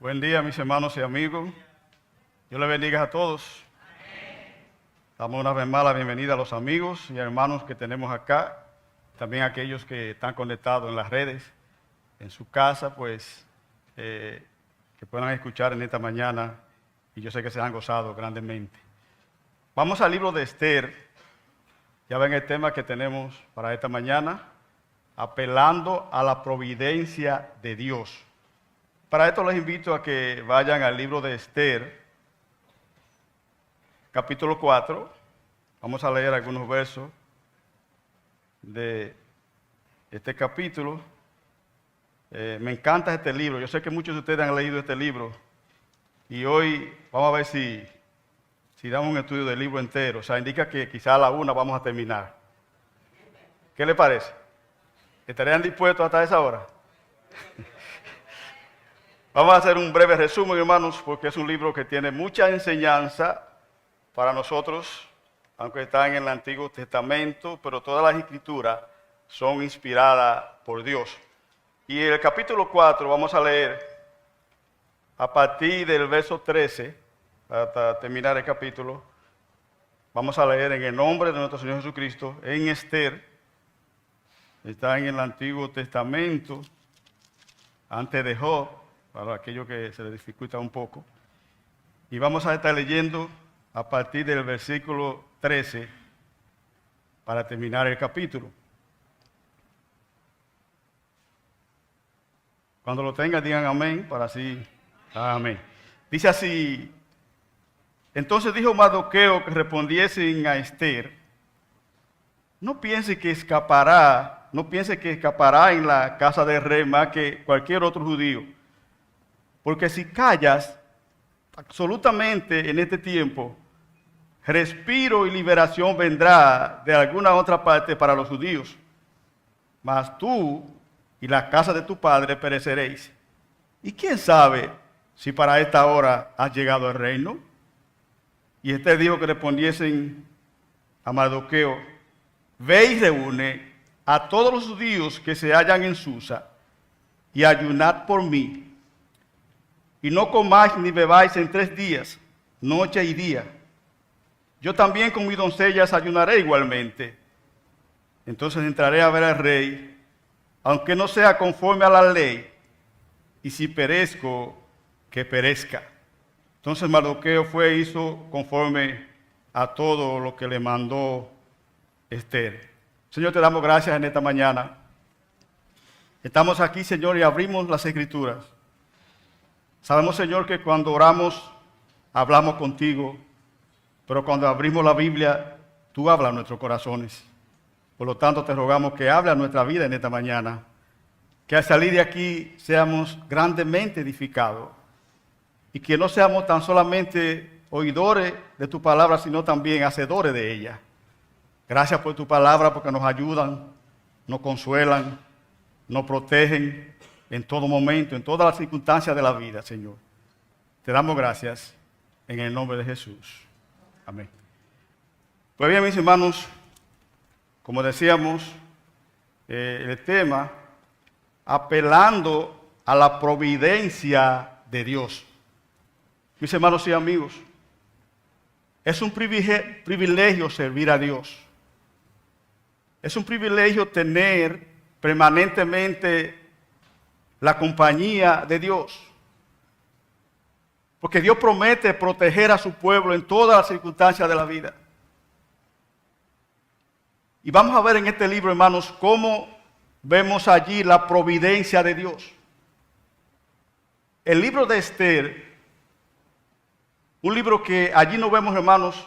Buen día, mis hermanos y amigos. Dios les bendiga a todos. Damos una vez más la bienvenida a los amigos y hermanos que tenemos acá, también a aquellos que están conectados en las redes, en su casa, pues, que puedan escuchar en esta mañana, y yo sé que se han gozado grandemente. Vamos al libro de Esther. Ya ven el tema que tenemos para esta mañana, apelando a la providencia de Dios. Para esto les invito a que vayan al libro de Esther, capítulo 4. Vamos a leer algunos versos de este capítulo. Me encanta este libro. Yo sé que muchos de ustedes han leído este libro. Y hoy vamos a ver si damos un estudio del libro entero. O sea, indica que quizá a la 1 vamos a terminar. ¿Qué le parece? ¿Estarían dispuestos hasta esa hora? Vamos a hacer un breve resumen, hermanos, porque es un libro que tiene mucha enseñanza para nosotros, aunque está en el Antiguo Testamento, pero todas las escrituras son inspiradas por Dios. Y en el capítulo 4 vamos a leer a partir del verso 13, hasta terminar el capítulo. Vamos a leer en el nombre de nuestro Señor Jesucristo, en Esther. Está en el Antiguo Testamento, antes de Job, para aquellos que se les dificulta un poco. Y vamos a estar leyendo a partir del versículo 13 para terminar el capítulo. Cuando lo tengan, digan amén, para así. Amén. Dice así: entonces dijo Mardoqueo que respondiesen a Esther: no piense que escapará en la casa del rey más que cualquier otro judío. Porque si callas absolutamente en este tiempo, respiro y liberación vendrá de alguna otra parte para los judíos. Mas tú y la casa de tu padre pereceréis. ¿Y quién sabe si para esta hora has llegado al reino? Y Esther dijo que respondiesen a Mardoqueo: ve y reúne a todos los judíos que se hallan en Susa y ayunad por mí. Y no comáis ni bebáis en 3 días, noche y día. Yo también con mis doncellas ayunaré igualmente. Entonces entraré a ver al rey, aunque no sea conforme a la ley, y si perezco, que perezca. Entonces Mardoqueo fue e hizo conforme a todo lo que le mandó Esther. Señor, te damos gracias en esta mañana. Estamos aquí, Señor, y abrimos las Escrituras. Sabemos, Señor, que cuando oramos, hablamos contigo, pero cuando abrimos la Biblia, tú hablas a nuestros corazones. Por lo tanto, te rogamos que hable a nuestra vida en esta mañana, que al salir de aquí seamos grandemente edificados y que no seamos tan solamente oidores de tu palabra, sino también hacedores de ella. Gracias por tu palabra, porque nos ayudan, nos consuelan, nos protegen en todo momento, en todas las circunstancias de la vida, Señor. Te damos gracias en el nombre de Jesús. Amén. Pues bien, mis hermanos, como decíamos, el tema, apelando a la providencia de Dios. Mis hermanos y amigos, es un privilegio servir a Dios. Es un privilegio tener permanentemente la compañía de Dios. Porque Dios promete proteger a su pueblo en todas las circunstancias de la vida. Y vamos a ver en este libro, hermanos, cómo vemos allí la providencia de Dios. El libro de Esther, un libro que allí no vemos, hermanos,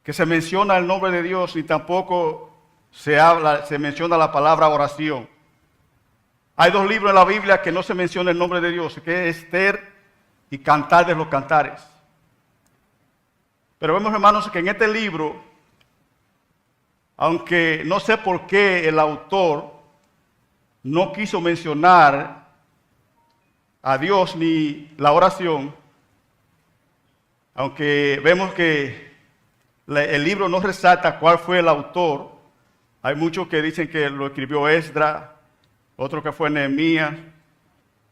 que se menciona el nombre de Dios y tampoco se menciona la palabra oración. Hay 2 libros en la Biblia que no se menciona el nombre de Dios, que es Esther y Cantar de los Cantares. Pero vemos, hermanos, que en este libro, aunque no sé por qué el autor no quiso mencionar a Dios ni la oración, aunque vemos que el libro no resalta cuál fue el autor. Hay muchos que dicen que lo escribió Esdras, otro que fue Nehemías,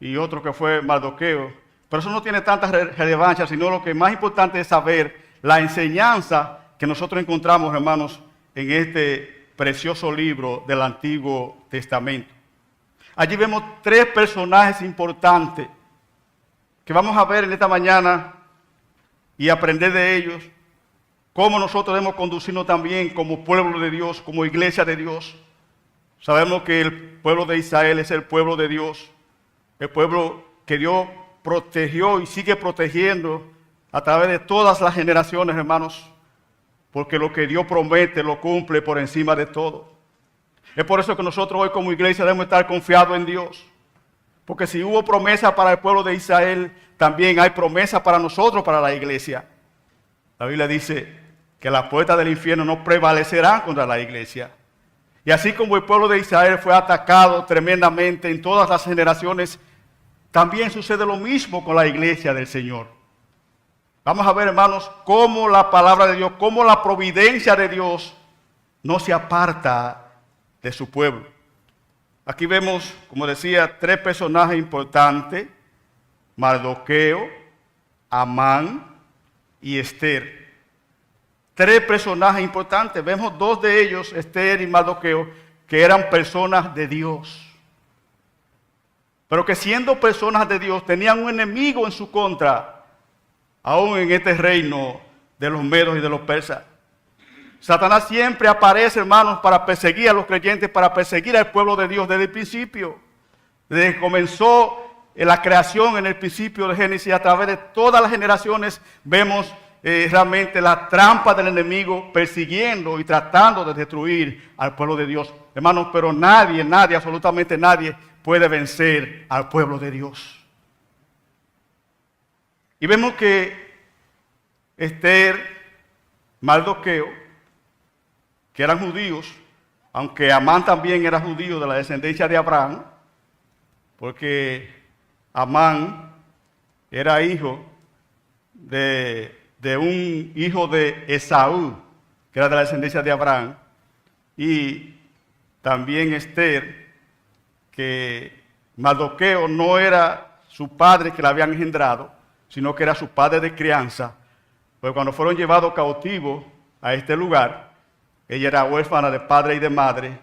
y otro que fue Mardoqueo. Pero eso no tiene tanta relevancia, sino lo que más importante es saber la enseñanza que nosotros encontramos, hermanos, en este precioso libro del Antiguo Testamento. Allí vemos 3 personajes importantes que vamos a ver en esta mañana y aprender de ellos cómo nosotros debemos conducirnos también como pueblo de Dios, como iglesia de Dios. Sabemos que el pueblo de Israel es el pueblo de Dios, el pueblo que Dios protegió y sigue protegiendo a través de todas las generaciones, hermanos, porque lo que Dios promete lo cumple por encima de todo. Es por eso que nosotros hoy como iglesia debemos estar confiados en Dios. Porque si hubo promesa para el pueblo de Israel, también hay promesa para nosotros, para la iglesia. La Biblia dice que las puertas del infierno no prevalecerán contra la iglesia. Y así como el pueblo de Israel fue atacado tremendamente en todas las generaciones, también sucede lo mismo con la iglesia del Señor. Vamos a ver, hermanos, cómo la palabra de Dios, cómo la providencia de Dios no se aparta de su pueblo. Aquí vemos, como decía, 3 personajes importantes: Mardoqueo, Amán y Esther. 3 personajes importantes. Vemos 2 de ellos, Esther y Mardoqueo, que eran personas de Dios. Pero que siendo personas de Dios, tenían un enemigo en su contra, aún en este reino de los medos y de los persas. Satanás siempre aparece, hermanos, para perseguir a los creyentes, para perseguir al pueblo de Dios desde el principio. Desde que comenzó la creación en el principio de Génesis, a través de todas las generaciones, vemos realmente la trampa del enemigo persiguiendo y tratando de destruir al pueblo de Dios. Hermanos, pero nadie, absolutamente nadie puede vencer al pueblo de Dios. Y vemos que Esther, Mardoqueo, que eran judíos, aunque Amán también era judío de la descendencia de Abraham, porque Amán era hijo de un hijo de Esaú, que era de la descendencia de Abraham, y también Esther, que Mardoqueo no era su padre que la habían engendrado, sino que era su padre de crianza, pues cuando fueron llevados cautivos a este lugar, ella era huérfana de padre y de madre,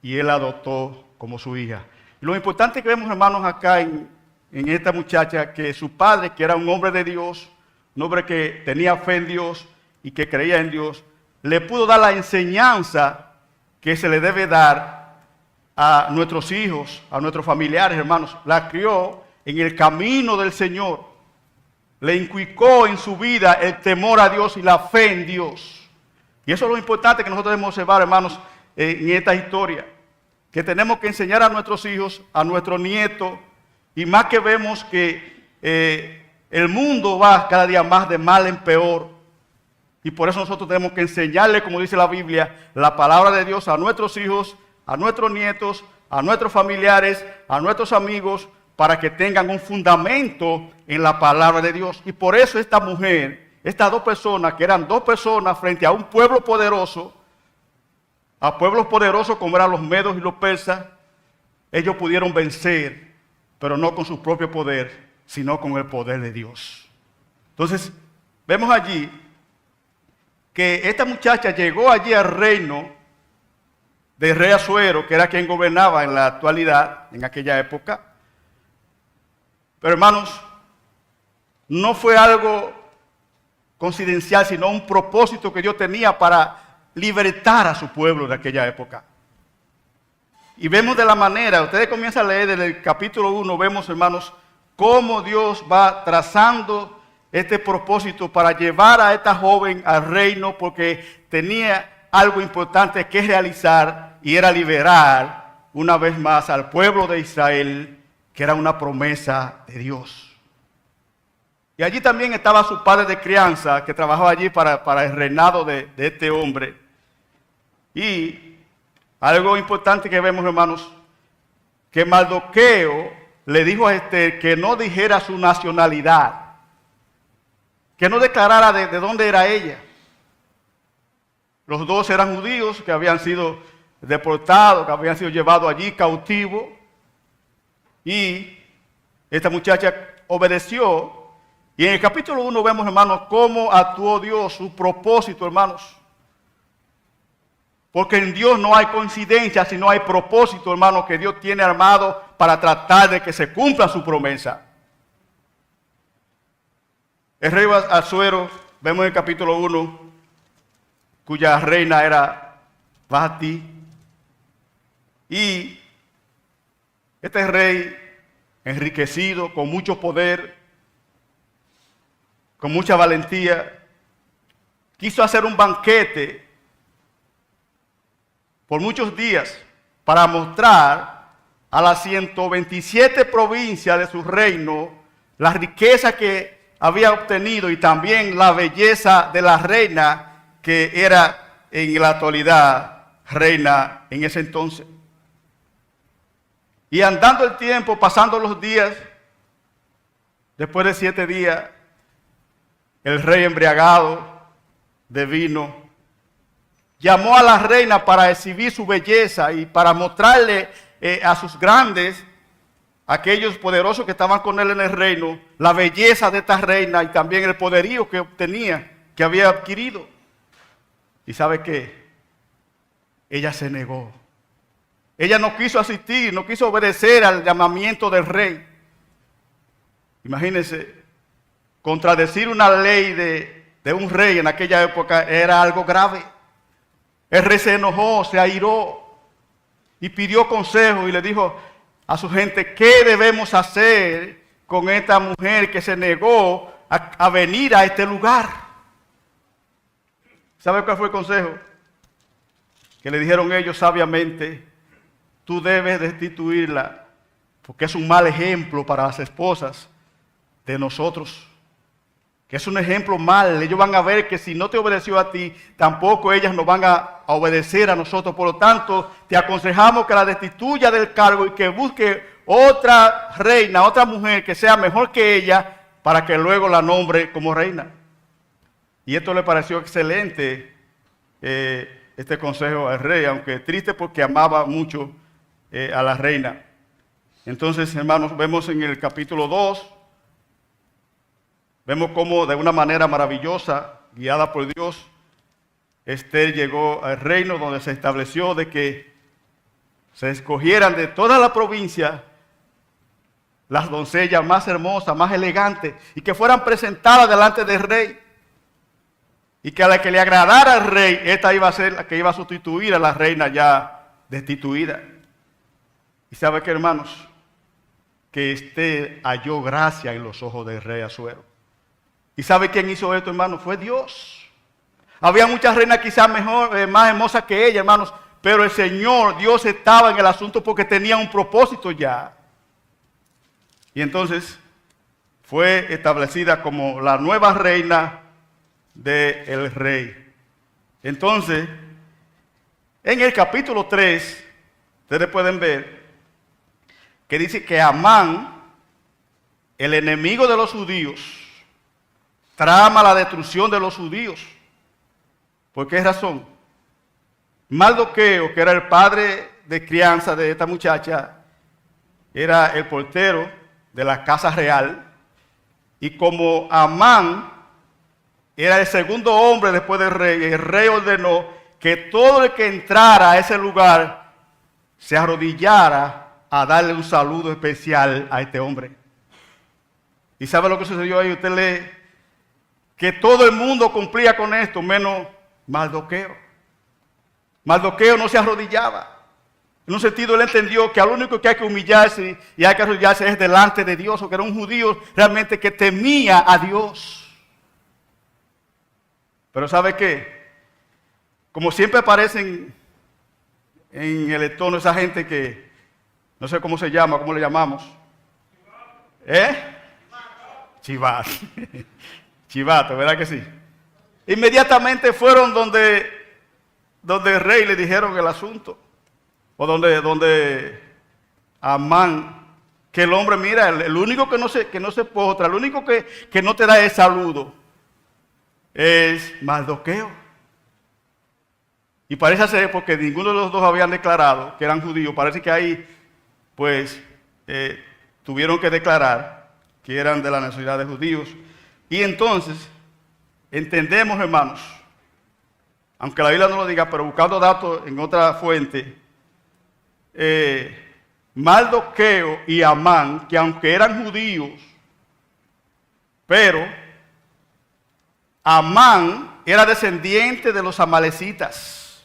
y él la adoptó como su hija. Y lo importante que vemos, hermanos, acá en esta muchacha, que su padre, que era un hombre de Dios, un hombre que tenía fe en Dios y que creía en Dios, le pudo dar la enseñanza que se le debe dar a nuestros hijos, a nuestros familiares, hermanos. La crió en el camino del Señor. Le inculcó en su vida el temor a Dios y la fe en Dios. Y eso es lo importante que nosotros debemos observar, hermanos, en esta historia. Que tenemos que enseñar a nuestros hijos, a nuestros nietos, y más que vemos que el mundo va cada día más de mal en peor. Y por eso nosotros tenemos que enseñarle, como dice la Biblia, la palabra de Dios a nuestros hijos, a nuestros nietos, a nuestros familiares, a nuestros amigos, para que tengan un fundamento en la palabra de Dios. Y por eso esta mujer, estas 2 personas, que eran 2 personas frente a un pueblo poderoso, a pueblos poderosos como eran los medos y los persas, ellos pudieron vencer, pero no con su propio poder, sino con el poder de Dios. Entonces, vemos allí que esta muchacha llegó allí al reino del rey Asuero, que era quien gobernaba en la actualidad, en aquella época. Pero hermanos, no fue algo coincidencial, sino un propósito que Dios tenía para libertar a su pueblo de aquella época. Y vemos de la manera, ustedes comienzan a leer desde el capítulo 1, vemos, hermanos, cómo Dios va trazando este propósito para llevar a esta joven al reino, porque tenía algo importante que realizar, y era liberar una vez más al pueblo de Israel, que era una promesa de Dios. Y allí también estaba su padre de crianza, que trabajaba allí para el reinado de este hombre. Y algo importante que vemos, hermanos, que Mardoqueo le dijo a Esther que no dijera su nacionalidad, que no declarara de dónde era ella. Los 2 eran judíos que habían sido deportados, que habían sido llevados allí cautivos. Y esta muchacha obedeció. Y en el capítulo 1 vemos, hermanos, cómo actuó Dios, su propósito, hermanos. Porque en Dios no hay coincidencia, sino hay propósito, hermanos, que Dios tiene armado para tratar de que se cumpla su promesa. El rey Asuero, vemos en el capítulo 1, cuya reina era Vasti. Y este rey, enriquecido, con mucho poder, con mucha valentía, quiso hacer un banquete por muchos días para mostrar a las 127 provincias de su reino la riqueza que había obtenido y también la belleza de la reina que era en la actualidad reina en ese entonces. Y andando el tiempo, pasando los días, después de 7 días, el rey embriagado de vino llamó a la reina para exhibir su belleza y para mostrarle a sus grandes, aquellos poderosos que estaban con él en el reino, la belleza de esta reina y también el poderío que obtenía, que había adquirido. ¿Y sabe qué? Ella se negó. Ella no quiso asistir, no quiso obedecer al llamamiento del rey. Imagínense, contradecir una ley de un rey en aquella época era algo grave. El rey se enojó, se airó y pidió consejo y le dijo a su gente, ¿qué debemos hacer con esta mujer que se negó a venir a este lugar? ¿Sabe cuál fue el consejo? Que le dijeron ellos sabiamente, tú debes destituirla porque es un mal ejemplo para las esposas de nosotros. Que es un ejemplo mal. Ellos van a ver que si no te obedeció a ti, tampoco ellas nos van a obedecer a nosotros. Por lo tanto, te aconsejamos que la destituya del cargo y que busque otra reina, otra mujer que sea mejor que ella, para que luego la nombre como reina. Y esto le pareció excelente, este consejo al rey, aunque triste porque amaba mucho a la reina. Entonces, hermanos, vemos en el capítulo 2, vemos cómo de una manera maravillosa, guiada por Dios, Esther llegó al reino donde se estableció de que se escogieran de toda la provincia las doncellas más hermosas, más elegantes, y que fueran presentadas delante del rey. Y que a la que le agradara al rey, esta iba a ser la que iba a sustituir a la reina ya destituida. Y sabe que, hermanos, que Esther halló gracia en los ojos del rey Asuero. ¿Y sabe quién hizo esto, hermanos? Fue Dios. Había muchas reinas quizás mejor, más hermosas que ella, hermanos, pero el Señor, Dios estaba en el asunto porque tenía un propósito ya. Y entonces fue establecida como la nueva reina del rey. Entonces, en el capítulo 3, ustedes pueden ver que dice que Amán, el enemigo de los judíos, trama la destrucción de los judíos. ¿Por qué razón? Mardoqueo, que era el padre de crianza de esta muchacha, era el portero de la casa real. Y como Amán era el segundo hombre después del rey, el rey ordenó que todo el que entrara a ese lugar se arrodillara a darle un saludo especial a este hombre. ¿Y sabe lo que sucedió ahí? Usted lee que todo el mundo cumplía con esto, menos Mardoqueo. Mardoqueo no se arrodillaba. En un sentido, él entendió que al único que hay que humillarse y hay que arrodillarse es delante de Dios, o que era un judío realmente que temía a Dios. Pero ¿sabe qué? Como siempre aparecen en el entorno esa gente que, no sé cómo se llama, ¿cómo le llamamos? Chivato. Chivato, ¿verdad que sí? Inmediatamente fueron donde el rey le dijeron el asunto. O donde Amán, que el hombre, mira, el único que no se postra, el único que no te da el saludo es Mardoqueo. Y parece ser, porque ninguno de los dos habían declarado que eran judíos, parece que ahí, pues, tuvieron que declarar que eran de la nacionalidad de judíos. Y entonces, entendemos, hermanos, aunque la Biblia no lo diga, pero buscando datos en otra fuente, Mardoqueo y Amán, que aunque eran judíos, pero Amán era descendiente de los amalecitas,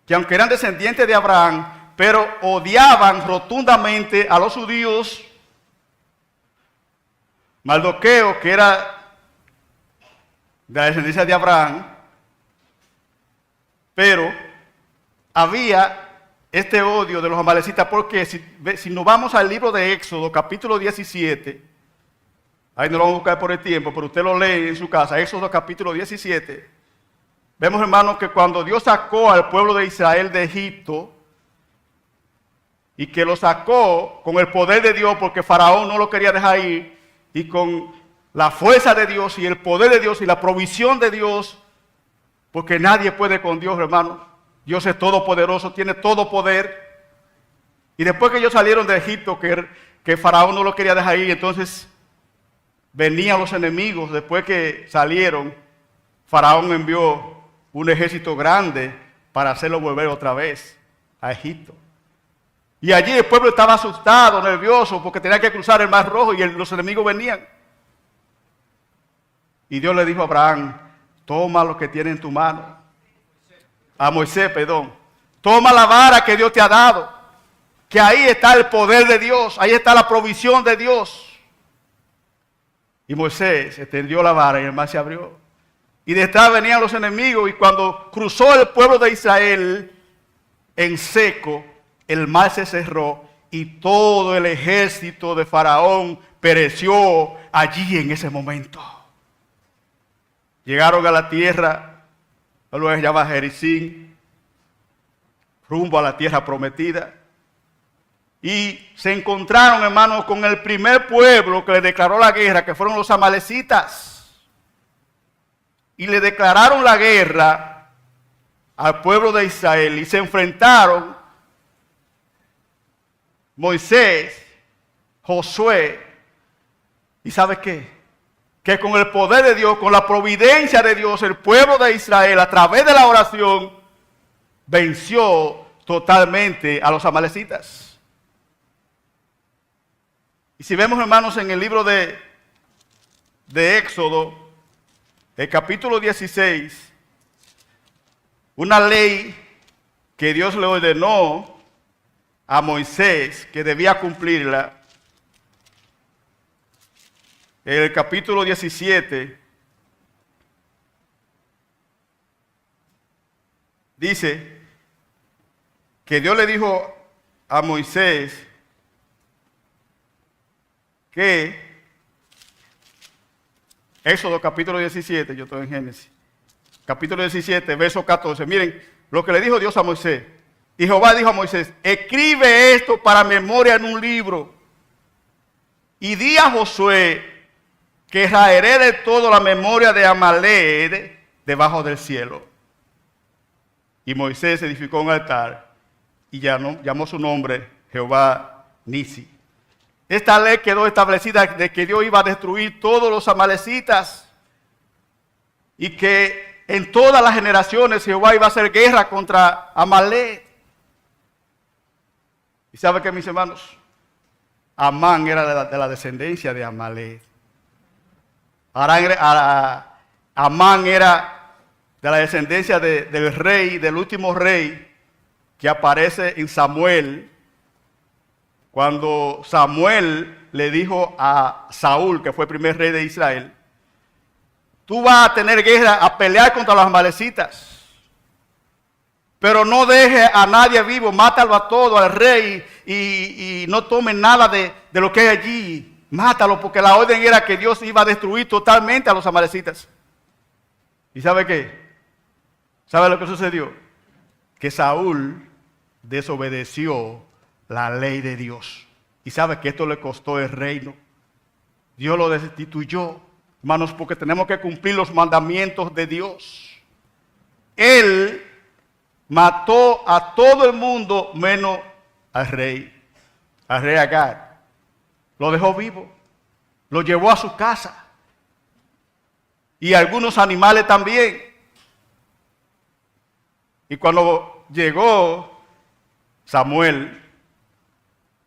que aunque eran descendientes de Abraham, pero odiaban rotundamente a los judíos. Mardoqueo, que era de la descendencia de Abraham, pero había este odio de los amalecitas, porque si nos vamos al libro de Éxodo, capítulo 17, ahí no lo vamos a buscar por el tiempo, pero usted lo lee en su casa, Éxodo capítulo 17, vemos, hermanos, que cuando Dios sacó al pueblo de Israel de Egipto, y que lo sacó con el poder de Dios, porque Faraón no lo quería dejar ir, y con la fuerza de Dios y el poder de Dios y la provisión de Dios, porque nadie puede con Dios, hermanos. Dios es todopoderoso, tiene todo poder. Y después que ellos salieron de Egipto, que Faraón no lo quería dejar ir, entonces venían los enemigos. Después que salieron, Faraón envió un ejército grande para hacerlo volver otra vez a Egipto. Y allí el pueblo estaba asustado, nervioso, porque tenía que cruzar el Mar Rojo y los enemigos venían. Y Dios le dijo a Abraham: toma lo que tiene en tu mano. A Moisés, perdón. Toma la vara que Dios te ha dado, que ahí está el poder de Dios, ahí está la provisión de Dios. Y Moisés extendió la vara y el mar se abrió. Y detrás venían los enemigos, y cuando cruzó el pueblo de Israel en seco, el mar se cerró y todo el ejército de Faraón pereció allí en ese momento. Llegaron a la tierra, luego se llama Jericín, rumbo a la tierra prometida. Y se encontraron, hermanos, con el primer pueblo que le declaró la guerra, que fueron los amalecitas. Y le declararon la guerra al pueblo de Israel y se enfrentaron Moisés, Josué, y ¿sabe qué? Que con el poder de Dios, con la providencia de Dios, el pueblo de Israel, a través de la oración, venció totalmente a los amalecitas. Y si vemos, hermanos, en el libro de Éxodo, el capítulo 16, una ley que Dios le ordenó a Moisés que debía cumplirla. En el capítulo 17 dice que Dios le dijo a Moisés que, Éxodo capítulo 17, yo estoy en Génesis, capítulo 17, verso 14, miren lo que le dijo Dios a Moisés. Y Jehová dijo a Moisés: escribe esto para memoria en un libro, y di a Josué que raeré de todo la memoria de Amalek debajo del cielo. Y Moisés edificó un altar y llamó su nombre Jehová Nisi. Esta ley quedó establecida de que Dios iba a destruir todos los amalecitas y que en todas las generaciones Jehová iba a hacer guerra contra Amalek. ¿Y sabe qué, mis hermanos? Amán era de la descendencia de Amalek. Amán era de la descendencia del rey, del último rey que aparece en Samuel, cuando Samuel le dijo a Saúl, que fue el primer rey de Israel: tú vas a tener guerra, a pelear contra los amalecitas, pero no deje a nadie vivo, mátalo a todo, al rey, y no tome nada de lo que hay allí. Mátalo, porque la orden era que Dios iba a destruir totalmente a los amalecitas. ¿Y sabe qué? ¿Sabe lo que sucedió? Que Saúl desobedeció la ley de Dios. ¿Y sabe que esto le costó el reino? Dios lo destituyó, hermanos, porque tenemos que cumplir los mandamientos de Dios. Él mató a todo el mundo menos al rey. al rey Agag. Lo dejó vivo, lo llevó a su casa. Y algunos animales también. Y cuando llegó Samuel,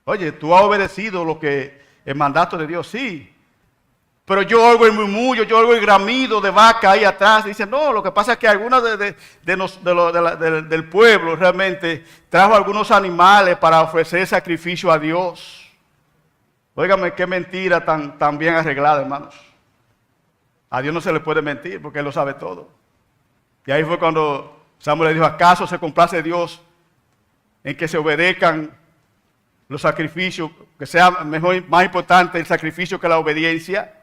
oye, tú has obedecido el mandato de Dios, sí. Pero yo oigo el murmullo, yo oigo el gramido de vaca ahí atrás. Dice, no, lo que pasa es que algunos del pueblo realmente trajo algunos animales para ofrecer sacrificio a Dios. Óigame, qué mentira tan bien arreglada, hermanos. A Dios no se le puede mentir porque Él lo sabe todo. Y ahí fue cuando Samuel le dijo, ¿acaso se complace Dios en que se obedezcan los sacrificios, que sea mejor, más importante el sacrificio que la obediencia?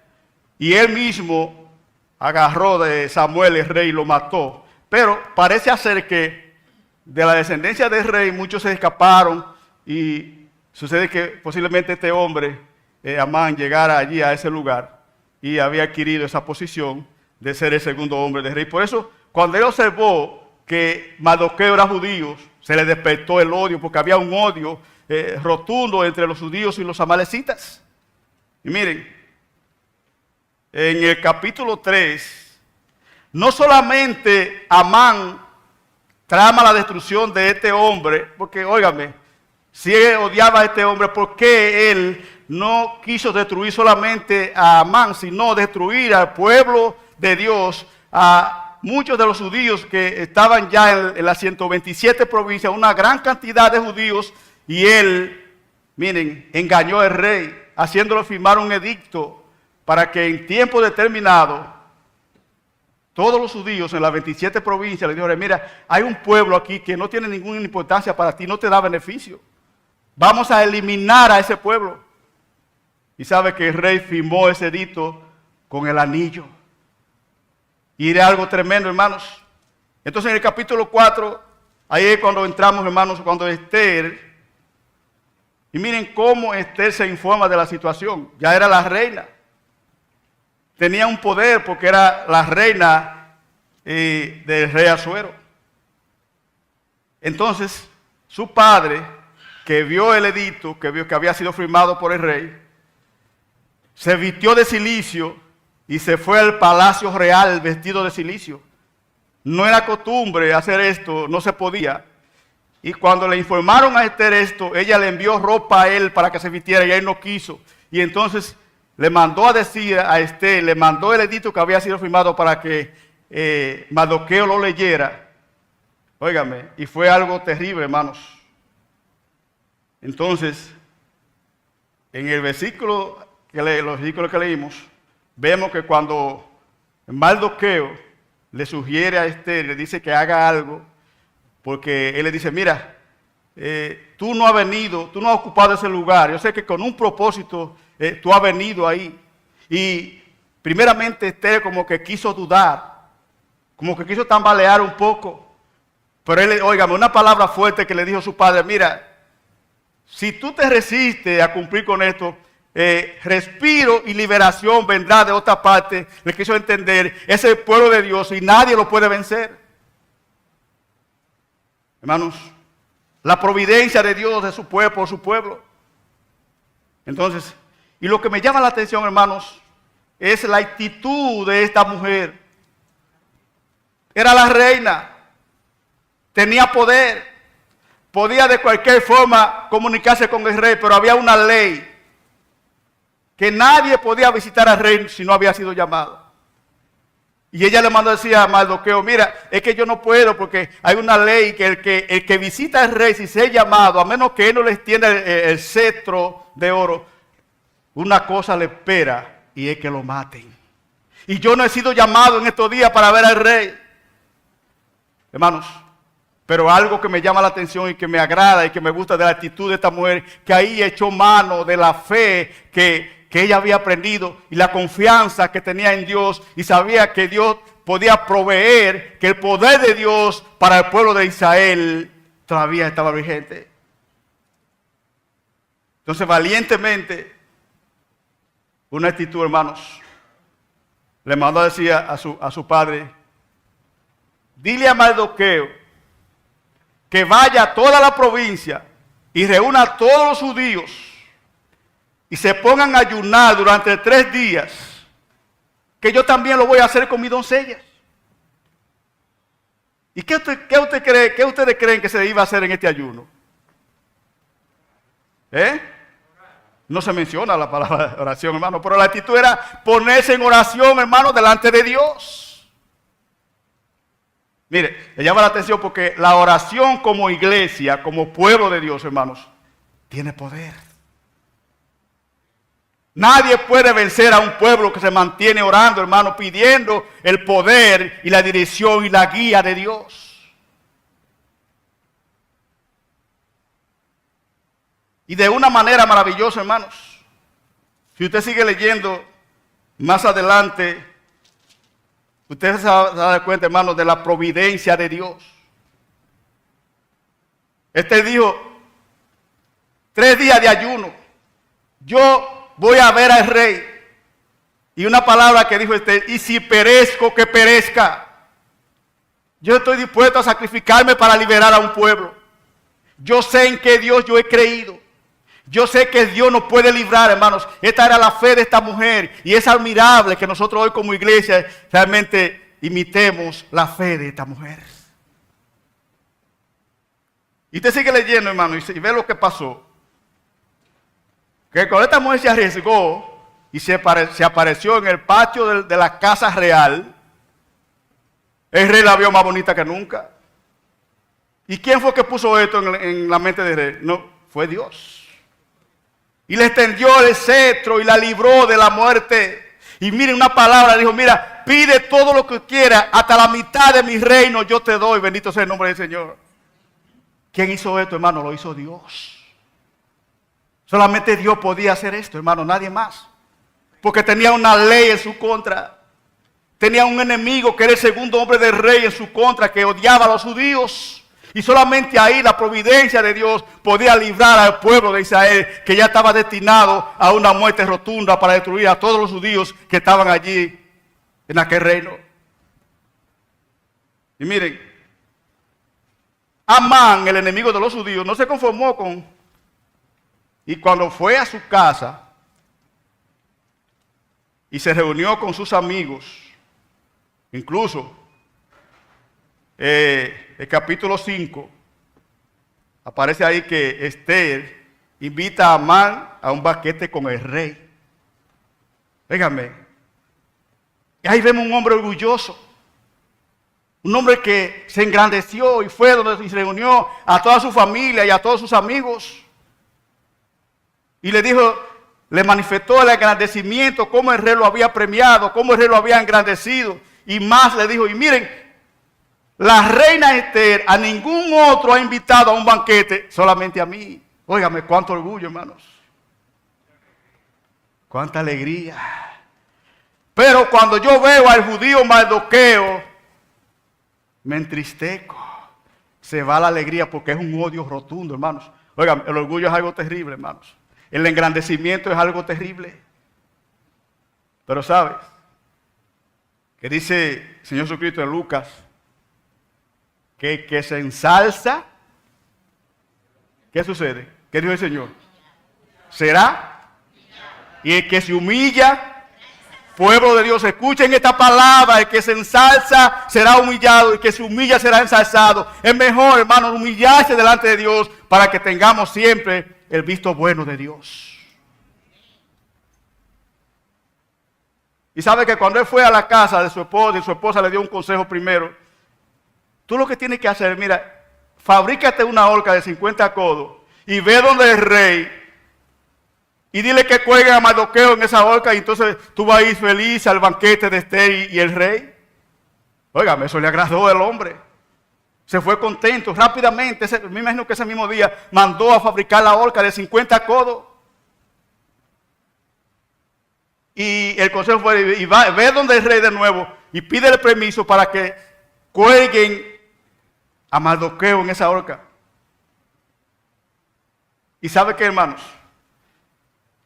Y él mismo agarró de Samuel el rey y lo mató. Pero parece ser que de la descendencia del rey muchos se escaparon y sucede que posiblemente este hombre, Amán, llegara allí a ese lugar y había adquirido esa posición de ser el segundo hombre del rey. Por eso, cuando él observó que Mardoqueo era judío, se le despertó el odio, porque había un odio rotundo entre los judíos y los amalecitas. Y miren, en el capítulo 3, no solamente Amán trama la destrucción de este hombre, porque, óigame, si él odiaba a este hombre, ¿por qué él no quiso destruir solamente a Amán, sino destruir al pueblo de Dios, a muchos de los judíos que estaban ya en las 127 provincias, una gran cantidad de judíos, y él, miren, engañó al rey, haciéndolo firmar un edicto para que en tiempo determinado todos los judíos en las 27 provincias le dijeron, mira, hay un pueblo aquí que no tiene ninguna importancia para ti, no te da beneficio. Vamos a eliminar a ese pueblo. Y sabe que el rey firmó ese edicto con el anillo. Y era algo tremendo, hermanos. Entonces en el capítulo 4, ahí es cuando entramos, hermanos, cuando Esther, y miren cómo Esther se informa de la situación. Ya era la reina. Tenía un poder porque era la reina del rey Asuero. Entonces, su padre, que vio el edicto, que vio que había sido firmado por el rey, se vistió de cilicio y se fue al palacio real vestido de cilicio. No era costumbre hacer esto, no se podía. Y cuando le informaron a Esther esto, ella le envió ropa a él para que se vistiera y él no quiso. Y entonces le mandó a decir a Esther, le mandó el edicto que había sido firmado para que Mardoqueo lo leyera. Óigame, y fue algo terrible, hermanos. Entonces, en el versículo los versículos que leímos, vemos que cuando Mardoqueo le sugiere a Esther, le dice que haga algo, porque él le dice, mira, tú no has venido, tú no has ocupado ese lugar, yo sé que con un propósito tú has venido ahí. Y primeramente Esther como que quiso dudar, como que quiso tambalear un poco, pero él, óigame, una palabra fuerte que le dijo a su padre, mira, si tú te resistes a cumplir con esto, respiro y liberación vendrá de otra parte. Le quiso entender, es el pueblo de Dios y nadie lo puede vencer. Hermanos, la providencia de Dios de su pueblo, por su pueblo. Entonces, y lo que me llama la atención, hermanos, es la actitud de esta mujer. Era la reina, tenía poder, podía de cualquier forma comunicarse con el rey, pero había una ley que nadie podía visitar al rey si no había sido llamado. Y ella le mandó a decir a Mardoqueo, mira, es que yo no puedo porque hay una ley que el que visita al rey, si se es llamado, a menos que él no le extienda el cetro de oro, una cosa le espera y es que lo maten. Y yo no he sido llamado en estos días para ver al rey. Hermanos, pero algo que me llama la atención y que me agrada y que me gusta de la actitud de esta mujer, que ahí echó mano de la fe que ella había aprendido y la confianza que tenía en Dios y sabía que Dios podía proveer, que el poder de Dios para el pueblo de Israel todavía estaba vigente. Entonces, valientemente, una actitud, hermanos, le mandó a decir a su padre, dile a Mardoqueo que vaya a toda la provincia y reúna a todos los judíos y se pongan a ayunar durante 3 días, que yo también lo voy a hacer con mis doncellas. ¿Y qué ustedes creen que se iba a hacer en este ayuno? No se menciona la palabra oración, hermano, pero la actitud era ponerse en oración, hermano, delante de Dios. Mire, le llama la atención porque la oración como iglesia, como pueblo de Dios, hermanos, tiene poder. Nadie puede vencer a un pueblo que se mantiene orando, hermano, pidiendo el poder y la dirección y la guía de Dios. Y de una manera maravillosa, hermanos. Si usted sigue leyendo más adelante, usted se va a dar cuenta, hermanos, de la providencia de Dios. Este dijo, 3 días de ayuno. Yo voy a ver al rey. Y una palabra que dijo y si perezco, que perezca. Yo estoy dispuesto a sacrificarme para liberar a un pueblo. Yo sé en qué Dios yo he creído. Yo sé que Dios nos puede librar, hermanos. Esta era la fe de esta mujer. Y es admirable que nosotros hoy como iglesia realmente imitemos la fe de esta mujer. Y usted sigue leyendo, hermano, y ve lo que pasó. Que cuando esta mujer se arriesgó y se apareció en el patio de la casa real, el rey la vio más bonita que nunca. ¿Y quién fue que puso esto en la mente del rey? No, fue Dios. Y le extendió el cetro y la libró de la muerte. Y miren una palabra, dijo, mira, pide todo lo que quieras, hasta la mitad de mi reino yo te doy, bendito sea el nombre del Señor. ¿Quién hizo esto, hermano? Lo hizo Dios. Solamente Dios podía hacer esto, hermano, nadie más. Porque tenía una ley en su contra. Tenía un enemigo que era el segundo hombre del rey en su contra, que odiaba a los judíos. Y solamente ahí la providencia de Dios podía librar al pueblo de Israel, que ya estaba destinado a una muerte rotunda para destruir a todos los judíos que estaban allí en aquel reino. Y miren, Amán, el enemigo de los judíos, no se conformó con... Y cuando fue a su casa y se reunió con sus amigos, incluso... el capítulo 5, aparece ahí que Esther invita a Amán a un banquete con el rey. Díganme, y ahí vemos un hombre orgulloso, un hombre que se engrandeció y fue donde se reunió a toda su familia y a todos sus amigos. Y le dijo, le manifestó el engrandecimiento, cómo el rey lo había premiado, cómo el rey lo había engrandecido. Y más le dijo, y miren, la reina Esther a ningún otro ha invitado a un banquete, solamente a mí. Óigame, cuánto orgullo, hermanos. Cuánta alegría. Pero cuando yo veo al judío Mardoqueo, me entristezco. Se va la alegría porque es un odio rotundo, hermanos. Oigan, el orgullo es algo terrible, hermanos. El engrandecimiento es algo terrible. Pero ¿sabes? Que dice el Señor Jesucristo en Lucas, que el que se ensalza, ¿qué sucede? ¿Qué dijo el Señor? Será. Y el que se humilla, pueblo de Dios, escuchen esta palabra, el que se ensalza será humillado, el que se humilla será ensalzado. Es mejor, hermanos, humillarse delante de Dios para que tengamos siempre el visto bueno de Dios. Y sabe que cuando él fue a la casa de su esposa y su esposa le dio un consejo primero, tú lo que tienes que hacer, mira, fabrícate una horca de 50 codos y ve donde el rey y dile que cuelgue a Mardoqueo en esa horca y entonces tú vas a ir feliz al banquete de Esther y el rey. Óigame, eso le agradó al hombre. Se fue contento rápidamente. Me imagino que ese mismo día mandó a fabricar la horca de 50 codos. Y el consejo fue, ve donde el rey de nuevo y pídele permiso para que cuelguen a Mardoqueo en esa horca. ¿Y sabe qué, hermanos?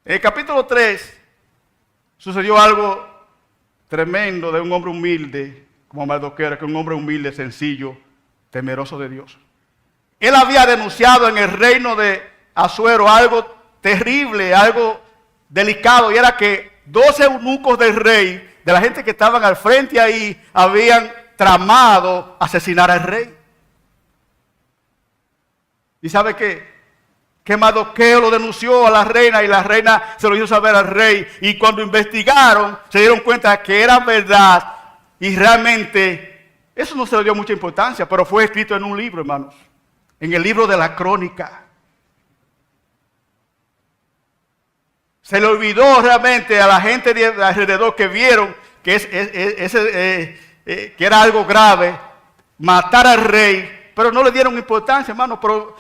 En el capítulo 3 sucedió algo tremendo de un hombre humilde como Mardoqueo, que es un hombre humilde, sencillo, temeroso de Dios. Él había denunciado en el reino de Asuero algo terrible, algo delicado, y era que 12 eunucos del rey, de la gente que estaban al frente ahí, habían tramado asesinar al rey. ¿Y sabe qué? Que Mardoqueo lo denunció a la reina y la reina se lo hizo saber al rey. Y cuando investigaron, se dieron cuenta que era verdad y realmente eso no se le dio mucha importancia, pero fue escrito en un libro, hermanos, en el libro de la Crónica. Se le olvidó realmente a la gente de alrededor que vieron que, que era algo grave, matar al rey, pero no le dieron importancia, hermano. Pero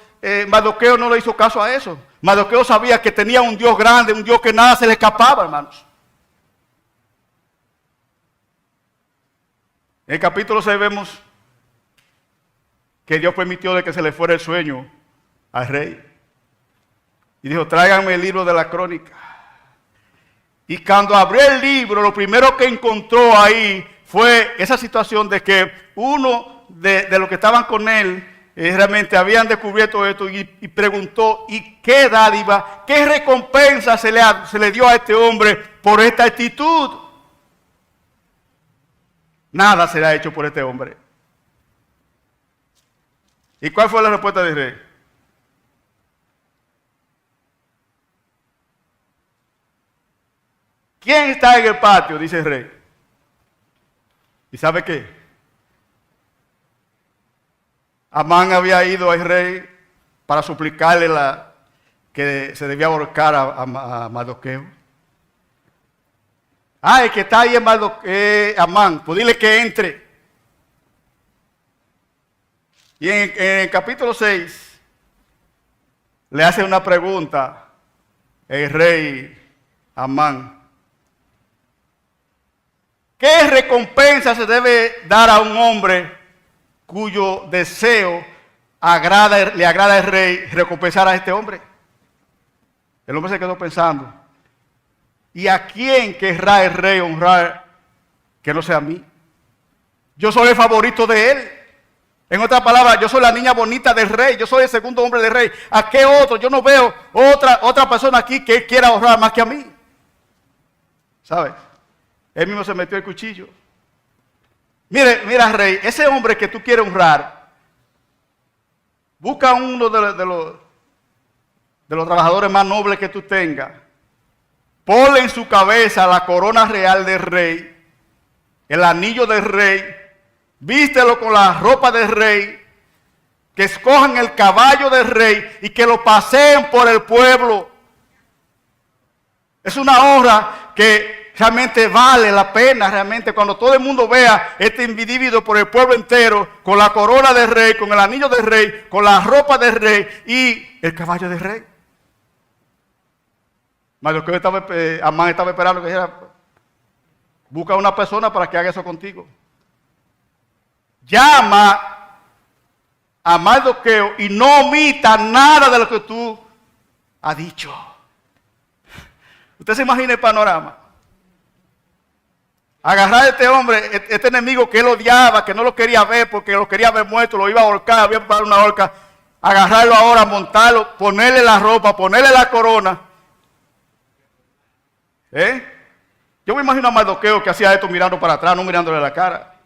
Mardoqueo no le hizo caso a eso. Mardoqueo sabía que tenía un Dios grande, un Dios que nada se le escapaba, hermanos. En el capítulo 6 vemos que Dios permitió de que se le fuera el sueño al rey. Y dijo, tráiganme el libro de la Crónica. Y cuando abrió el libro, lo primero que encontró ahí fue esa situación de que uno de los que estaban con él realmente habían descubierto esto y preguntó, ¿y qué dádiva, qué recompensa se le dio a este hombre por esta actitud? Nada será hecho por este hombre. ¿Y cuál fue la respuesta del rey? ¿Quién está en el patio?, dice el rey. ¿Y sabe qué? Amán había ido al rey para suplicarle que se debía ahorcar a Mardoqueo. El que está ahí es Amán, pues dile que entre. Y en el capítulo 6 le hace una pregunta el rey Amán. ¿Qué recompensa se debe dar a un hombre cuyo deseo le agrada al rey recompensar a este hombre? El hombre se quedó pensando, ¿y a quién querrá el rey honrar que no sea a mí? Yo soy el favorito de él. En otras palabras, yo soy la niña bonita del rey, yo soy el segundo hombre del rey. ¿A qué otro? Yo no veo otra persona aquí que quiera honrar más que a mí. ¿Sabes? Él mismo se metió el cuchillo. Mira, rey, ese hombre que tú quieres honrar, busca uno de los trabajadores más nobles que tú tengas, ponle en su cabeza la corona real del rey, el anillo del rey, vístelo con la ropa del rey, que escojan el caballo del rey y que lo paseen por el pueblo. Es una honra que realmente vale la pena, realmente, cuando todo el mundo vea este individuo por el pueblo entero, con la corona del rey, con el anillo del rey, con la ropa del rey y el caballo del rey. Amán estaba esperando que dijera, busca una persona para que haga eso contigo. Llama a Mardoqueo y no omita nada de lo que tú has dicho. Usted se imagina el panorama. Agarrar a este hombre, este enemigo que él odiaba, que no lo quería ver porque lo quería ver muerto, lo iba a ahorcar, había preparado una horca. Agarrarlo ahora, montarlo, ponerle la ropa, ponerle la corona. Yo me imagino a Mardoqueo que hacía esto mirando para atrás, no mirándole la cara.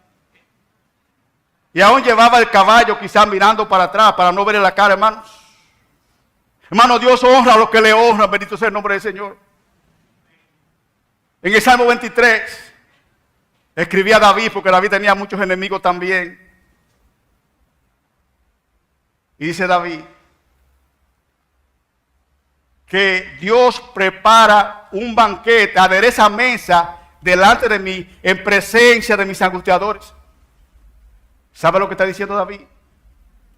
Y aún llevaba el caballo quizás mirando para atrás para no verle la cara, hermanos. Hermano, Dios honra a los que le honran, bendito sea el nombre del Señor. En el Salmo 23... escribía David, porque David tenía muchos enemigos también. Y dice David que Dios prepara un banquete, adereza mesa delante de mí en presencia de mis angustiadores. ¿Sabe lo que está diciendo David?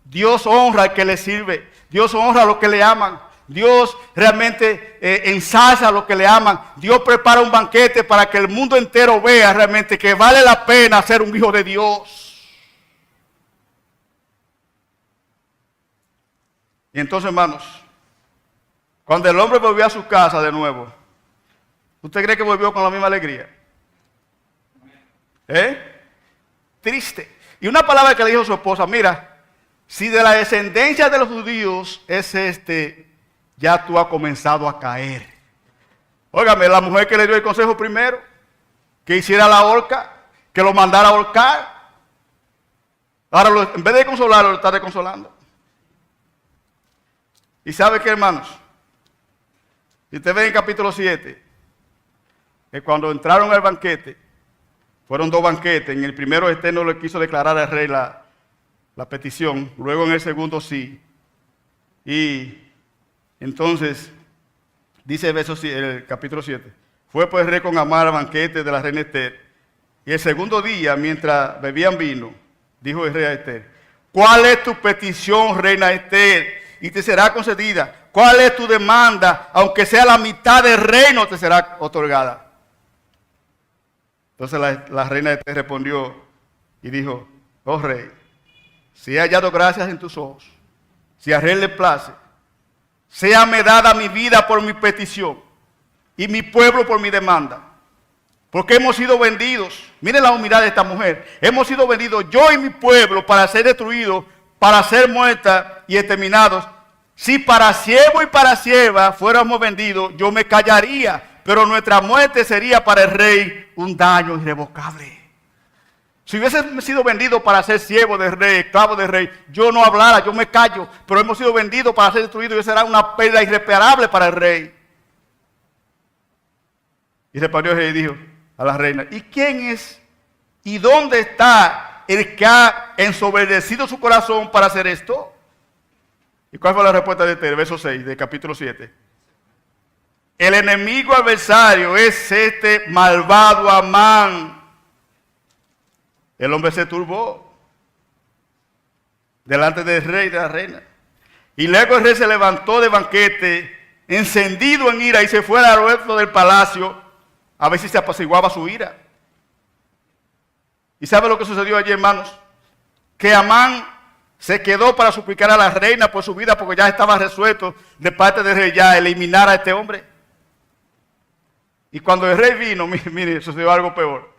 Dios honra al que le sirve. Dios honra a los que le aman. Dios realmente ensalza a los que le aman. Dios prepara un banquete para que el mundo entero vea realmente que vale la pena ser un hijo de Dios. Y entonces, hermanos, cuando el hombre volvió a su casa de nuevo, ¿usted cree que volvió con la misma alegría? Triste. Y una palabra que le dijo su esposa, mira, si de la descendencia de los judíos es ya tú has comenzado a caer. Óigame, la mujer que le dio el consejo primero, que hiciera la horca, que lo mandara a ahorcar, ahora en vez de consolarlo, lo está desconsolando. ¿Y sabe qué, hermanos? Si usted ve en capítulo 7, que cuando entraron al banquete, fueron 2 banquetes. En el primero Esther no le quiso declarar al rey la petición, luego en el segundo sí. Y entonces, dice el capítulo 7, fue pues el rey con Amán al banquete de la reina Esther. Y el segundo día, mientras bebían vino, dijo el rey a Esther: ¿cuál es tu petición, reina Esther? Y te será concedida. ¿Cuál es tu demanda? Aunque sea la mitad del reino, te será otorgada. Entonces la reina Esther respondió y dijo: oh rey, si he hallado gracias en tus ojos, si a rey le place, séame dada mi vida por mi petición y mi pueblo por mi demanda. Porque hemos sido vendidos. Miren la humildad de esta mujer. Hemos sido vendidos, yo y mi pueblo, para ser destruidos, para ser muertas y exterminados. Si para siervo y para sierva fuéramos vendidos, yo me callaría, pero nuestra muerte sería para el rey un daño irrevocable. Si hubiese sido vendido para ser siervo del rey, esclavo del rey, yo no hablara, yo me callo, pero hemos sido vendidos para ser destruidos y eso será una pérdida irreparable para el rey. Y respondió el rey y dijo a la reina: ¿y quién es y dónde está el que ha ensoberbecido su corazón para hacer esto? ¿Y cuál fue la respuesta de Esther? Verso 6 del capítulo 7. El enemigo adversario es este malvado Amán. El hombre se turbó delante del rey y de la reina. Y luego el rey se levantó de banquete, encendido en ira, y se fue al oeste del palacio a ver si se apaciguaba su ira. ¿Y sabe lo que sucedió allí, hermanos? Que Amán se quedó para suplicar a la reina por su vida, porque ya estaba resuelto de parte del rey ya eliminar a este hombre. Y cuando el rey vino, mire, sucedió algo peor.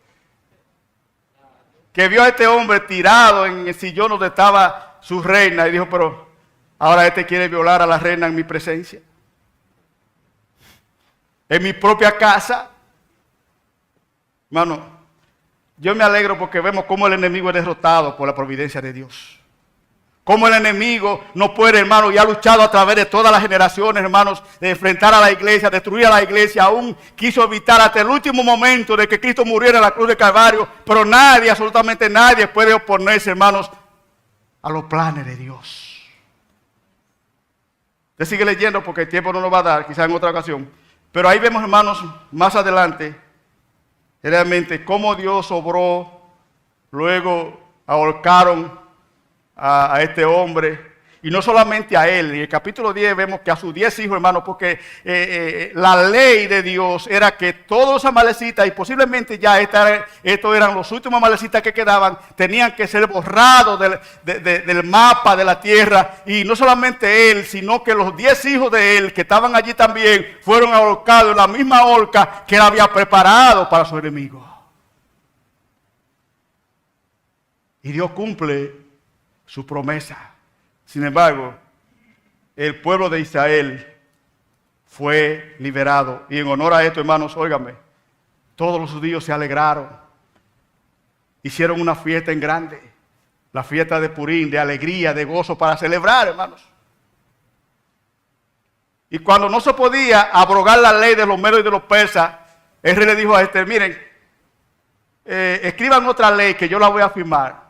Que vio a este hombre tirado en el sillón donde estaba su reina y dijo: pero ahora este quiere violar a la reina en mi presencia, en mi propia casa. Hermano, yo me alegro porque vemos cómo el enemigo es derrotado por la providencia de Dios. Cómo el enemigo no puede, hermano, y ha luchado a través de todas las generaciones, hermanos, de enfrentar a la iglesia, destruir a la iglesia. Aún quiso evitar hasta el último momento de que Cristo muriera en la cruz de Calvario. Pero nadie, absolutamente nadie puede oponerse, hermanos, a los planes de Dios. Usted sigue leyendo porque el tiempo no nos va a dar, quizás en otra ocasión. Pero ahí vemos, hermanos, más adelante, realmente cómo Dios obró. Luego ahorcaron a este hombre, y no solamente a él. En el capítulo 10 vemos que a sus 10 hijos, hermanos, porque la ley de Dios era que todos los amalecitas, y posiblemente ya estos eran los últimos amalecitas que quedaban, tenían que ser borrados del mapa de la tierra. Y no solamente él, sino que los 10 hijos de él que estaban allí también fueron ahorcados en la misma horca que él había preparado para su enemigo. Y Dios cumple su promesa. Sin embargo, el pueblo de Israel fue liberado. Y en honor a esto, hermanos, óigame, todos los judíos se alegraron. Hicieron una fiesta en grande. La fiesta de Purim, de alegría, de gozo, para celebrar, hermanos. Y cuando no se podía abrogar la ley de los medos y de los persas, el rey le dijo a Esther: miren, escriban otra ley que yo la voy a firmar,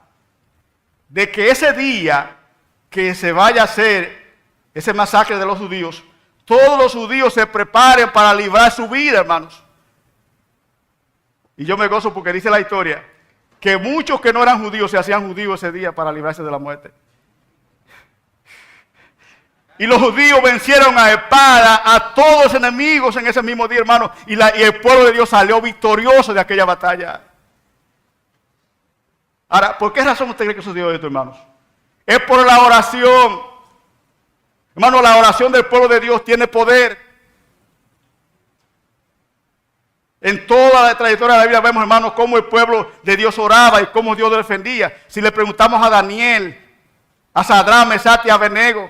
de que ese día que se vaya a hacer ese masacre de los judíos, todos los judíos se preparen para librar su vida, hermanos. Y yo me gozo porque dice la historia que muchos que no eran judíos se hacían judíos ese día para librarse de la muerte. Y los judíos vencieron a espada a todos los enemigos en ese mismo día, hermanos, y el pueblo de Dios salió victorioso de aquella batalla. Ahora, ¿por qué razón usted cree que sucedió esto, hermanos? Es por la oración. Hermano, la oración del pueblo de Dios tiene poder. En toda la trayectoria de la Biblia vemos, hermanos, cómo el pueblo de Dios oraba y cómo Dios lo defendía. Si le preguntamos a Daniel, a Sadrán, Mesach y Abednego,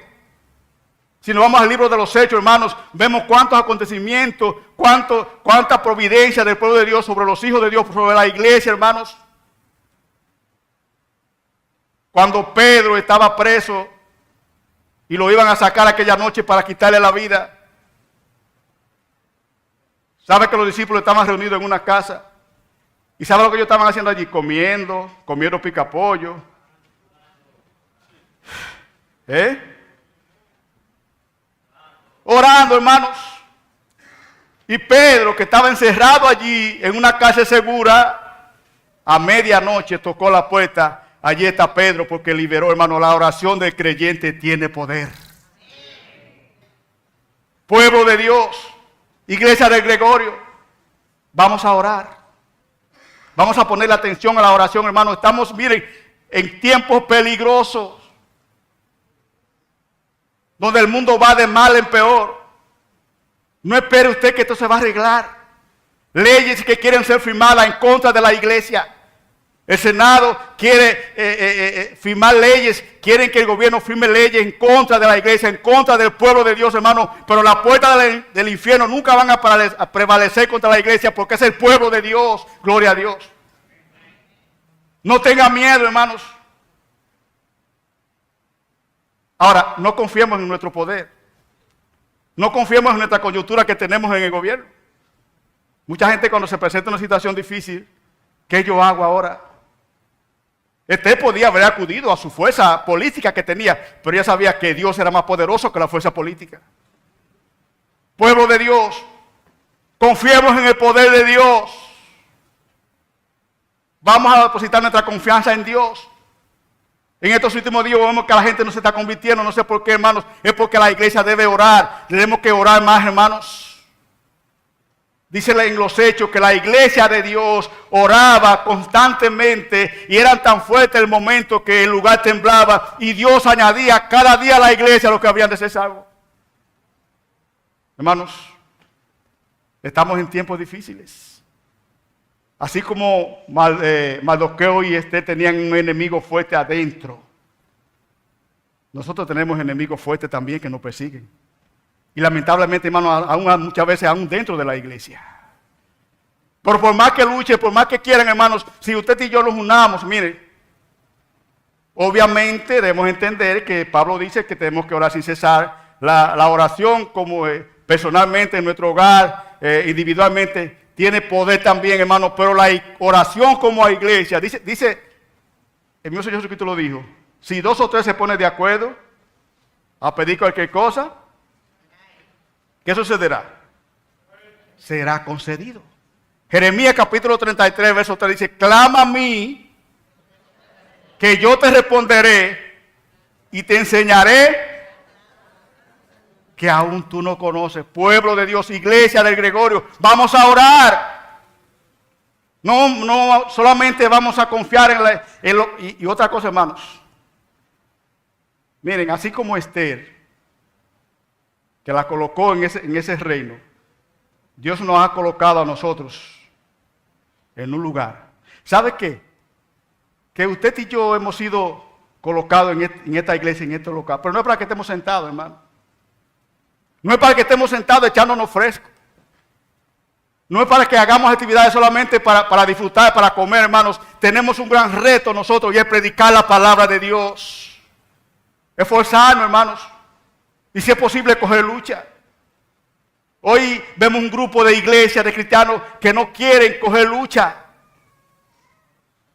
Si nos vamos al libro de los Hechos, hermanos, vemos cuántos acontecimientos, cuánta providencia del pueblo de Dios sobre los hijos de Dios, sobre la iglesia, hermanos. Cuando Pedro estaba preso y lo iban a sacar aquella noche para quitarle la vida, ¿sabe que los discípulos estaban reunidos en una casa? ¿Y sabe lo que ellos estaban haciendo allí? Comiendo picapollo. Orando, hermanos. Y Pedro, que estaba encerrado allí en una casa segura, a medianoche tocó la puerta. Allí está Pedro, porque liberó, hermano. La oración del creyente tiene poder. Pueblo de Dios, iglesia de Gregorio, vamos a orar. Vamos a poner atención a la oración, hermano. Estamos, miren, en tiempos peligrosos, donde el mundo va de mal en peor. No espere usted que esto se va a arreglar. Leyes que quieren ser firmadas en contra de la iglesia. El Senado quiere firmar leyes, quieren que el gobierno firme leyes en contra de la iglesia, en contra del pueblo de Dios, hermano. Pero las puertas del infierno nunca van a prevalecer contra la iglesia, porque es el pueblo de Dios. Gloria a Dios. No tenga miedo, hermanos. Ahora, no confiemos en nuestro poder. No confiemos en nuestra coyuntura que tenemos en el gobierno. Mucha gente, cuando se presenta una situación difícil, ¿qué yo hago ahora? Este podía haber acudido a su fuerza política que tenía, pero ya sabía que Dios era más poderoso que la fuerza política. Pueblo de Dios, confiemos en el poder de Dios. Vamos a depositar nuestra confianza en Dios. En estos últimos días vemos que la gente no se está convirtiendo, no sé por qué, hermanos. Es porque la iglesia debe orar. Tenemos que orar más, hermanos. Dice en los Hechos que la iglesia de Dios oraba constantemente y era tan fuerte el momento que el lugar temblaba y Dios añadía cada día a la iglesia los que habían de ser salvos. Hermanos, estamos en tiempos difíciles. Así como Mardoqueo y Esther tenían un enemigo fuerte adentro, nosotros tenemos enemigos fuertes también que nos persiguen. Y lamentablemente, hermanos, muchas veces aún dentro de la iglesia. Pero por más que luchen, por más que quieran, hermanos, si usted y yo nos unamos, mire, obviamente debemos entender que Pablo dice que tenemos que orar sin cesar. La oración como personalmente en nuestro hogar, individualmente, tiene poder también, hermano, pero la oración como a iglesia, dice, el mismo Señor Jesucristo lo dijo, si 2 o 3 se ponen de acuerdo a pedir cualquier cosa, ¿qué sucederá? Será concedido. Jeremías capítulo 33, verso 3 dice, clama a mí, que yo te responderé y te enseñaré que aún tú no conoces. Pueblo de Dios, iglesia del Gregorio, vamos a orar. No solamente vamos a confiar y otra cosa, hermanos. Miren, así como Esther, que la colocó en ese reino, Dios nos ha colocado a nosotros en un lugar. ¿Sabe qué? Que usted y yo hemos sido colocados en esta iglesia, en este local, pero no es para que estemos sentados, hermano. No es para que estemos sentados echándonos fresco. No es para que hagamos actividades solamente para disfrutar, para comer, hermanos. Tenemos un gran reto nosotros y es predicar la palabra de Dios. Esforzarnos, hermanos. Y si es posible, coger lucha. Hoy vemos un grupo de iglesias, de cristianos, que no quieren coger lucha.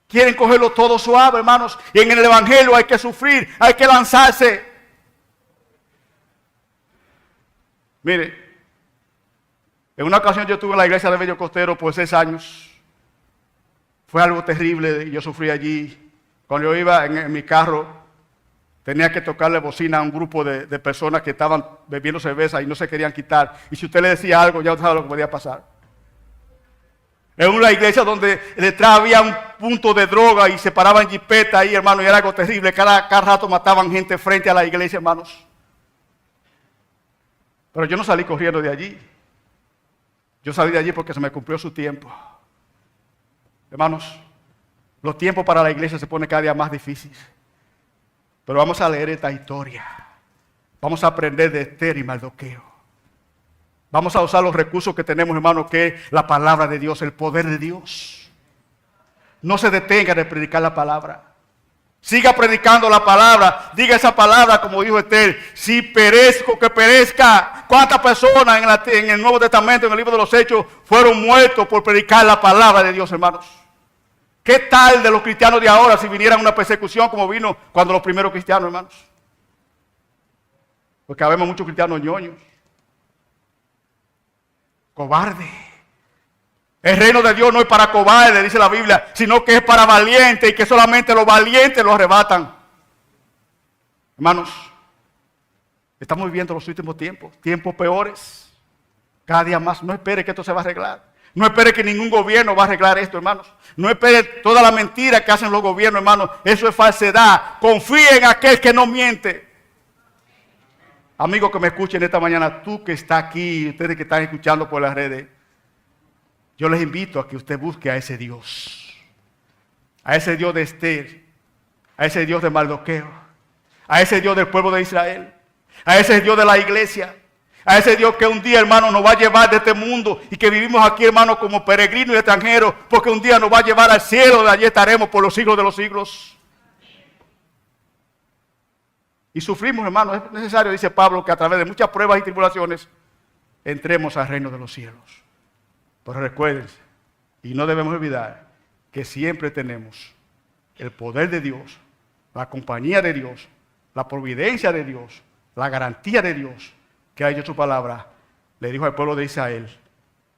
Quieren cogerlo todo suave, hermanos. Y en el evangelio hay que sufrir, hay que lanzarse. Mire, en una ocasión yo estuve en la iglesia de Bello Costero por 6 años. Fue algo terrible, yo sufrí allí. Cuando yo iba en mi carro, tenía que tocarle bocina a un grupo de personas que estaban bebiendo cerveza y no se querían quitar. Y si usted le decía algo, ya usted sabe lo que podía pasar. En una iglesia donde detrás había un punto de droga y se paraban jipetas ahí, hermano, y era algo terrible. Cada rato mataban gente frente a la iglesia, hermanos. Pero yo no salí corriendo de allí. Yo salí de allí porque se me cumplió su tiempo. Hermanos, los tiempos para la iglesia se ponen cada día más difíciles. Pero vamos a leer esta historia. Vamos a aprender de Esther y Mardoqueo. Vamos a usar los recursos que tenemos, hermano, que es la palabra de Dios, el poder de Dios. No se detenga de predicar la palabra. Siga predicando la palabra. Diga esa palabra como dijo Esther. Si perezco, que perezca. ¿Cuántas personas en el Nuevo Testamento, en el libro de los Hechos, fueron muertos por predicar la palabra de Dios, hermanos? ¿Qué tal de los cristianos de ahora si viniera una persecución como vino cuando los primeros cristianos, hermanos? Porque habemos muchos cristianos ñoños, cobardes. El reino de Dios no es para cobardes, dice la Biblia, sino que es para valientes y que solamente los valientes lo arrebatan. Hermanos, estamos viviendo los últimos tiempos, tiempos peores, cada día más. No espere que esto se va a arreglar. No espere que ningún gobierno va a arreglar esto, hermanos. No espere toda la mentira que hacen los gobiernos, hermanos. Eso es falsedad. Confíe en aquel que no miente. Amigo que me escuchen esta mañana, tú que estás aquí, ustedes que están escuchando por las redes, yo les invito a que usted busque a ese Dios de Esther, a ese Dios de Mardoqueo, a ese Dios del pueblo de Israel, a ese Dios de la iglesia, a ese Dios que un día, hermano, nos va a llevar de este mundo y que vivimos aquí, hermano, como peregrinos y extranjeros, porque un día nos va a llevar al cielo, de allí estaremos por los siglos de los siglos. Y sufrimos, hermano, es necesario, dice Pablo, que a través de muchas pruebas y tribulaciones entremos al reino de los cielos. Pero recuérdense, y no debemos olvidar, que siempre tenemos el poder de Dios, la compañía de Dios, la providencia de Dios, la garantía de Dios, que ha hecho su palabra. Le dijo al pueblo de Israel,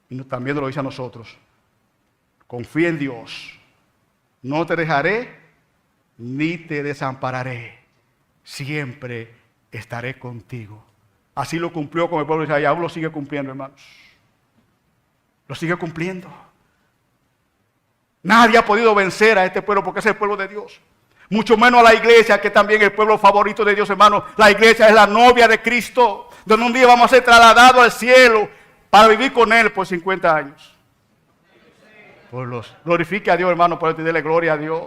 y también lo dice a nosotros: confía en Dios, no te dejaré ni te desampararé, siempre estaré contigo. Así lo cumplió con el pueblo de Israel, aún lo sigue cumpliendo, hermanos. Lo sigue cumpliendo. Nadie ha podido vencer a este pueblo porque es el pueblo de Dios. Mucho menos a la iglesia, que también es el pueblo favorito de Dios, hermano. La iglesia es la novia de Cristo, donde un día vamos a ser trasladados al cielo para vivir con Él por 50 años. Glorifique a Dios, hermano, por darle gloria a Dios.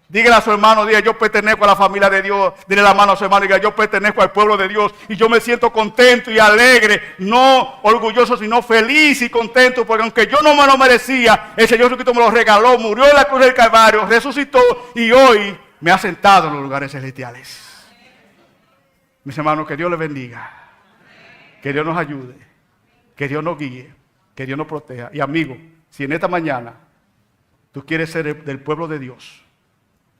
Dígale a su hermano, diga: yo pertenezco a la familia de Dios. Dile la mano a su hermano, diga: yo pertenezco al pueblo de Dios. Y yo me siento contento y alegre, no orgulloso, sino feliz y contento, porque aunque yo no me lo merecía, el Señor Jesucristo me lo regaló, murió en la cruz del Calvario, resucitó y hoy me ha sentado en los lugares celestiales. Mis hermanos, que Dios les bendiga, que Dios nos ayude, que Dios nos guíe, que Dios nos proteja. Y amigo, si en esta mañana tú quieres ser del pueblo de Dios,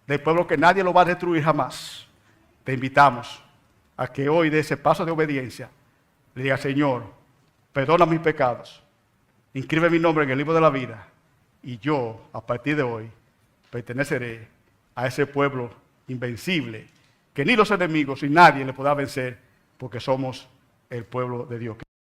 del pueblo que nadie lo va a destruir jamás, te invitamos a que hoy de ese paso de obediencia le diga: Señor, perdona mis pecados, inscribe mi nombre en el libro de la vida, y yo a partir de hoy perteneceré a ese pueblo invencible, que ni los enemigos ni nadie le podrá vencer, porque somos el pueblo de Dios.